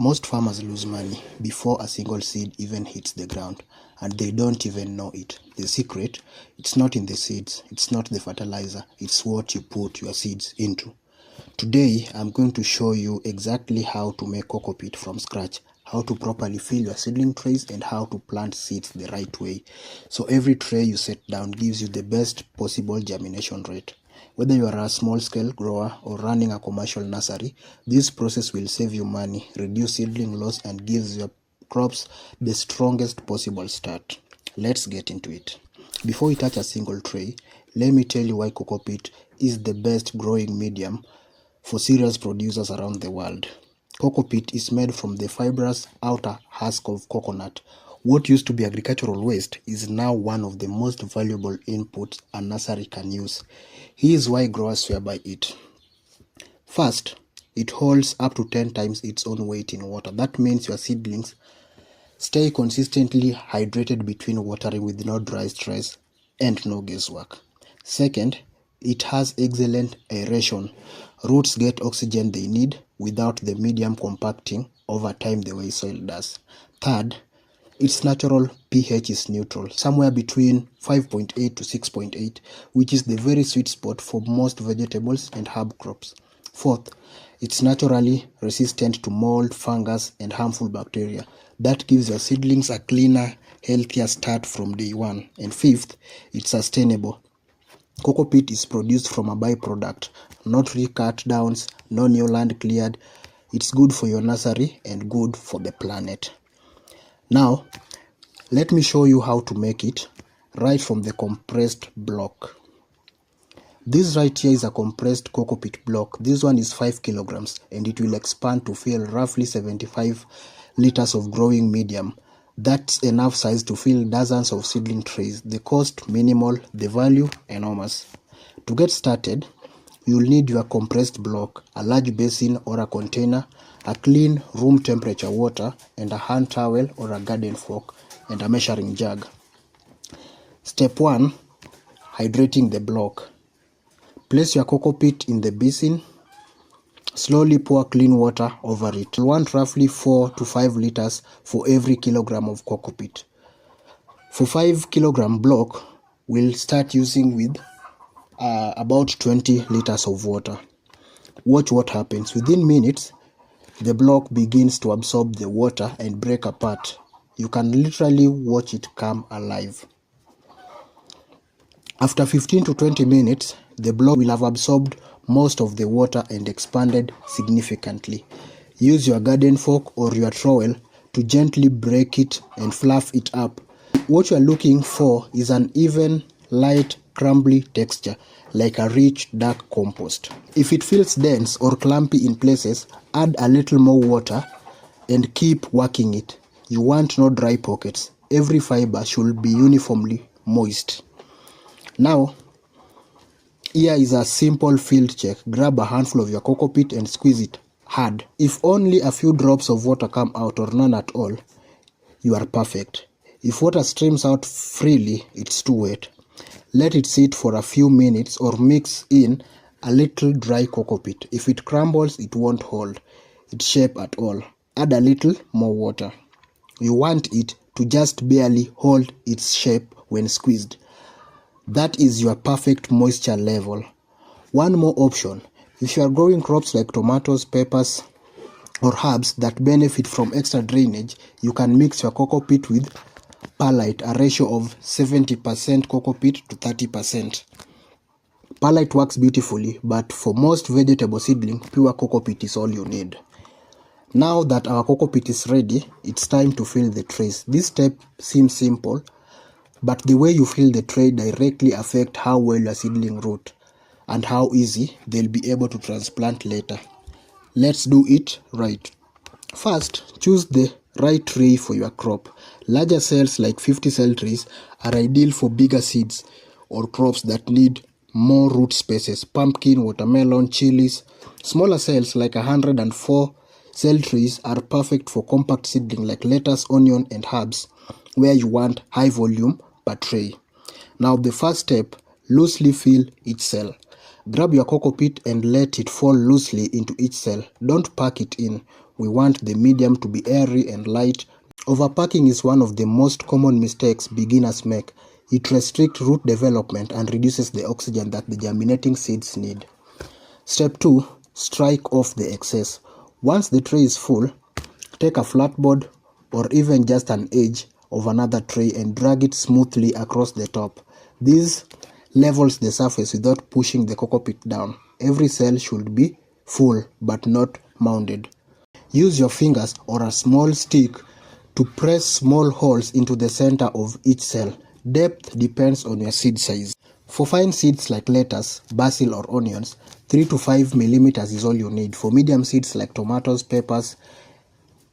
Most farmers lose money before a single seed even hits the ground, and they don't even know it. The secret, it's not in the seeds, it's not the fertilizer, it's what you put your seeds into. Today, I'm going to show you exactly how to make cocopeat from scratch, how to properly fill your seedling trays, and how to plant seeds the right way. So every tray you set down gives you the best possible germination rate. Whether you are a small-scale grower or running a commercial nursery, this process will save you money, reduce seedling loss, and gives your crops the strongest possible start. Let's get into it. Before we touch a single tray, let me tell you why cocopeat is the best growing medium for cereals producers around the world. Cocopeat is made from the fibrous outer husk of coconut. What used to be agricultural waste is now one of the most valuable inputs a nursery can use. Here's why growers swear by it. First, it holds up to 10 times its own weight in water. That means your seedlings stay consistently hydrated between watering with no dry stress and no guesswork. Second, it has excellent aeration. Roots get oxygen they need without the medium compacting over time the way soil does. Third, its natural pH is neutral, somewhere between 5.8 to 6.8, which is the very sweet spot for most vegetables and herb crops. Fourth, it's naturally resistant to mold, fungus, and harmful bacteria. That gives your seedlings a cleaner, healthier start from day one. And fifth, it's sustainable. Cocopeat is produced from a byproduct, not recut downs, no new land cleared. It's good for your nursery and good for the planet. Now, let me show you how to make it right from the compressed block. This right here is a compressed cocopeat block. This one is 5 kilograms and it will expand to fill roughly 75 liters of growing medium. That's enough size to fill dozens of seedling trays. The cost minimal, the value enormous. To get started, you'll need your compressed block, a large basin or a container, a clean room temperature water, and a hand towel or a garden fork, and a measuring jug. Step 1. Hydrating the block. Place your cocopeat in the basin. Slowly pour clean water over it. You want roughly 4 to 5 liters for every kilogram of cocopeat. For 5 kilogram block, we'll start using with about 20 liters of water. Watch what happens. Within minutes, the block begins to absorb the water and break apart. You can literally watch it come alive. After 15 to 20 minutes, the block will have absorbed most of the water and expanded significantly. Use your garden fork or your trowel to gently break it and fluff it up. What you are looking for is an even, light, crumbly texture, like a rich, dark compost. If it feels dense or clumpy in places, add a little more water and keep working it. You want no dry pockets. Every fiber should be uniformly moist. Now, here is a simple field check. Grab a handful of your cocopeat and squeeze it hard. If only a few drops of water come out or none at all, you are perfect. If water streams out freely, it's too wet. Let it sit for a few minutes or mix in a little dry cocopeat. If it crumbles, it won't hold its shape at all. Add a little more water. You want it to just barely hold its shape when squeezed. That is your perfect moisture level. One more option. If you are growing crops like tomatoes, peppers, or herbs that benefit from extra drainage, you can mix your cocopeat with perlite, a ratio of 70% cocopeat to 30%. Perlite works beautifully, but for most vegetable seedling, pure cocopeat is all you need. Now that our cocopeat is ready, it's time to fill the trays. This step seems simple, but the way you fill the tray directly affects how well your seedling root and how easy they'll be able to transplant later. Let's do it right. First, choose the right tray for your crop. Larger cells like 50 cell trays are ideal for bigger seeds or crops that need more root spaces. Pumpkin, watermelon, chilies. Smaller cells like 104 cell trays are perfect for compact seedling like lettuce, onion, and herbs, where you want high volume per tray. Now the first step, loosely fill each cell. Grab your cocopeat and let it fall loosely into each cell. Don't pack it in. We want the medium to be airy and light. Overpacking is one of the most common mistakes beginners make. It restricts root development and reduces the oxygen that the germinating seeds need. Step 2. Strike off the excess. Once the tray is full, take a flatboard or even just an edge of another tray and drag it smoothly across the top. This levels the surface without pushing the cocopeat down. Every cell should be full but not mounded. Use your fingers or a small stick to press small holes into the center of each cell. Depth depends on your seed size. For fine seeds like lettuce, basil or onions, 3 to 5 millimeters is all you need. For medium seeds like tomatoes, peppers,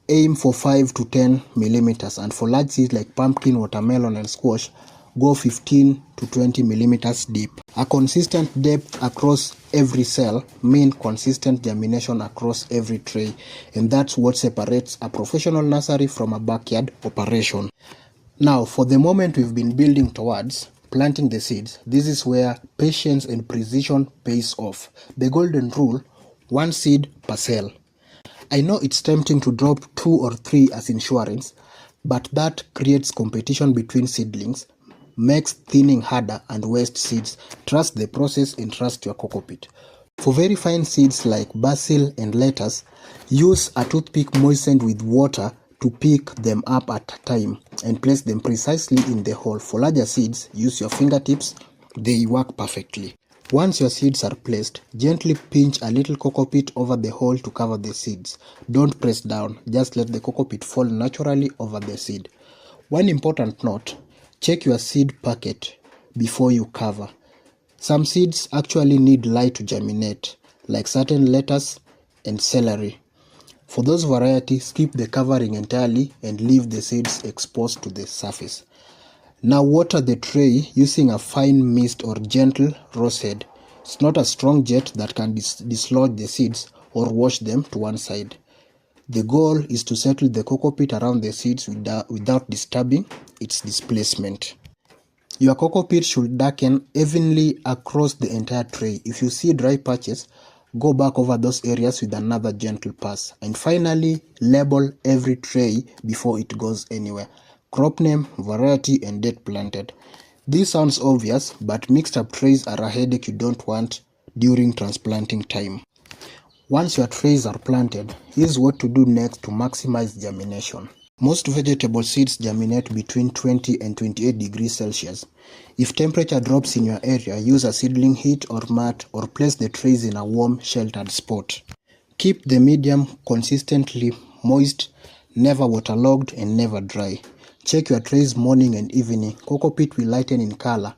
aim for 5 to 10 millimeters. And for large seeds like pumpkin, watermelon and squash, go 15 to 20 millimeters deep. A consistent depth across every cell means consistent germination across every tray, and that's what separates a professional nursery from a backyard operation. Now, for the moment we've been building towards planting the seeds, this is where patience and precision pays off. The golden rule: 1 seed per cell. I know it's tempting to drop 2 or 3 as insurance, but that creates competition between seedlings, makes thinning harder and wastes seeds. Trust the process and trust your cocopeat. For very fine seeds like basil and lettuce, use a toothpick moistened with water to pick them up at a time and place them precisely in the hole. For larger seeds, use your fingertips. They work perfectly. Once your seeds are placed, gently pinch a little cocopeat over the hole to cover the seeds. Don't press down, just let the cocopeat fall naturally over the seed. One important note: check your seed packet before you cover. Some seeds actually need light to germinate, like certain lettuce and celery. For those varieties, skip the covering entirely and leave the seeds exposed to the surface. Now water the tray using a fine mist or gentle rosehead. It's not a strong jet that can dislodge the seeds or wash them to one side. The goal is to settle the cocopeat around the seeds without disturbing its displacement. Your cocopeat should darken evenly across the entire tray. If you see dry patches, go back over those areas with another gentle pass. And finally, label every tray before it goes anywhere. Crop name, variety and date planted. This sounds obvious, but mixed up trays are a headache you don't want during transplanting time. Once your trays are planted, here's what to do next to maximize germination. Most vegetable seeds germinate between 20 and 28 degrees Celsius. If temperature drops in your area, use a seedling heat or mat or place the trays in a warm, sheltered spot. Keep the medium consistently moist, never waterlogged and never dry. Check your trays morning and evening. Cocopeat will lighten in color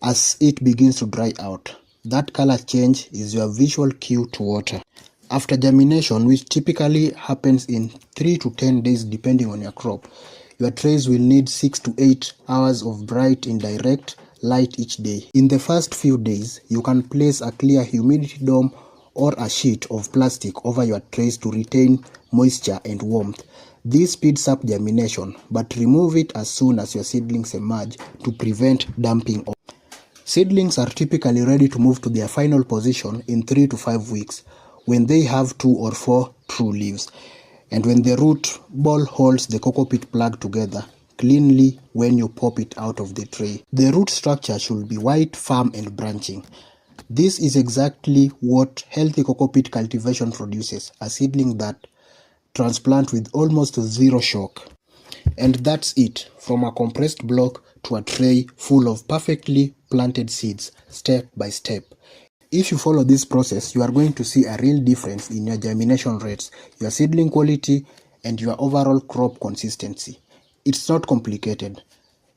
as it begins to dry out. That color change is your visual cue to water. After germination, which typically happens in 3 to 10 days depending on your crop, your trays will need 6 to 8 hours of bright indirect light each day. In the first few days, you can place a clear humidity dome or a sheet of plastic over your trays to retain moisture and warmth. This speeds up germination, but remove it as soon as your seedlings emerge to prevent dumping. Seedlings are typically ready to move to their final position in 3 to 5 weeks when they have 2 or 4 true leaves, and when the root ball holds the cocopeat plug together cleanly when you pop it out of the tray. The root structure should be white, firm and branching. This is exactly what healthy cocopeat cultivation produces, a seedling that transplant with almost zero shock. And that's it, from a compressed block to a tray full of perfectly planted seeds, step by step. If you follow this process, you are going to see a real difference in your germination rates, your seedling quality, and your overall crop consistency. It's not complicated.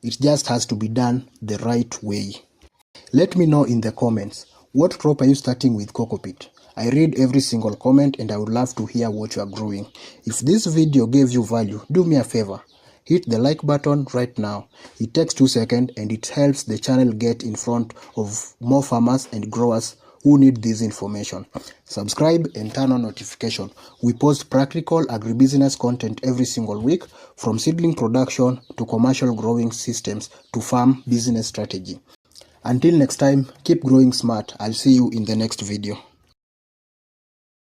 It just has to be done the right way. Let me know in the comments, what crop are you starting with cocopeat? I read every single comment and I would love to hear what you are growing. If this video gave you value, do me a favor. Hit the like button right now. It takes 2 seconds and it helps the channel get in front of more farmers and growers who need this information. Subscribe and turn on notification. We post practical agribusiness content every single week, from seedling production to commercial growing systems to farm business strategy. Until next time, keep growing smart. I'll see you in the next video.